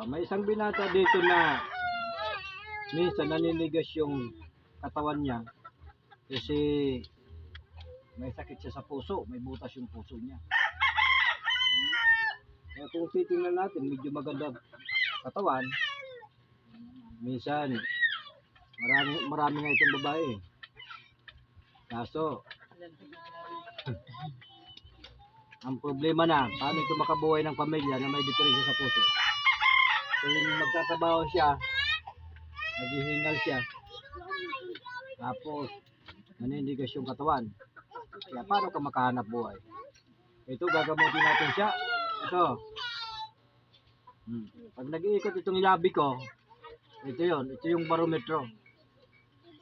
May isang binata dito na minsan naninigas yung katawan niya kasi may sakit siya sa puso, may butas yung puso niya. Kaya kung titingnan natin, medyo maganda katawan, minsan marami nga itong babae. Kaso, ang problema na, paano ito makabuhay ng pamilya na may diferensya sa puso? Kung magtatrabaho siya, naghihingal siya, tapos naninigas yung katawan. Kaya paano ka makahanap buhay? Ito, gagamutin natin siya. Ito. Pag nag-iikot itong labi ko, ito yon, ito yung barometro.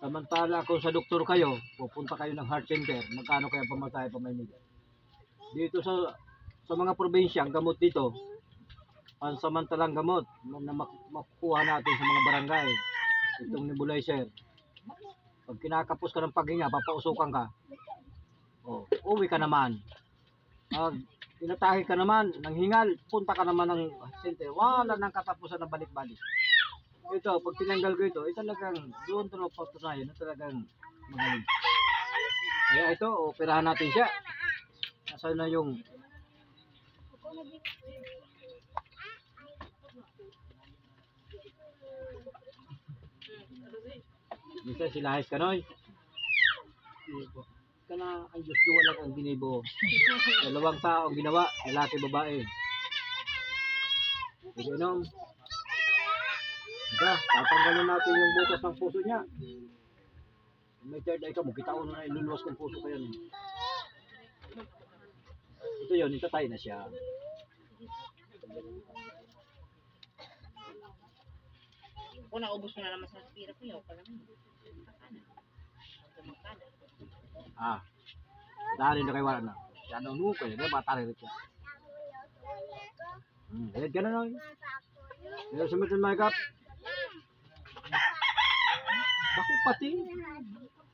Samantala kung sa doktor kayo, pupunta kayo ng heart center, magkano kaya pamasahe pa Maynila? Dito sa mga probinsya, ang gamot dito, pansamantalang gamot na makukuha natin sa mga barangay. Itong nebulizer. Pag kinakapos ka ng paghinga, papausukan ka. Uwi ka naman. Pag inatahe ka naman ng hingal, punta ka naman ng center. Wala nang katapusan na balik-balik. Ito, pag tinanggal ko ito, talagang doon ito na patunayan na talagang magaling. Kaya ito, operahan natin siya. Nasaan na yung minsan silahis ka noy. Kana ang Diyos duwa lang ang ginibo. Dalawang tao ang ginawa, lalaki babae. Sige nom. Ika, tatanggalin natin yung butas ng puso niya. May third eye ka mo, kita ko na iluluwas ng puso kayo. Ito yun, itatay na siya. Kung naubos mo na naman sa pira ko, yaw ka lang. Dahil na kayo wala na. Siya daw nuko yun, bata rin siya. Head ka na noy. Pero sumit ng makeup. Bakit pati?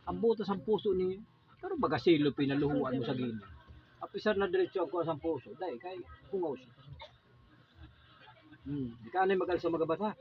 Ang butas ang puso niya. Pero baga silo pinaluhuan mo sa gina. Apisar na diretsyo ako sa puso. Dahil kay hungaw siya. Di ka na mag-alis sa mga bata.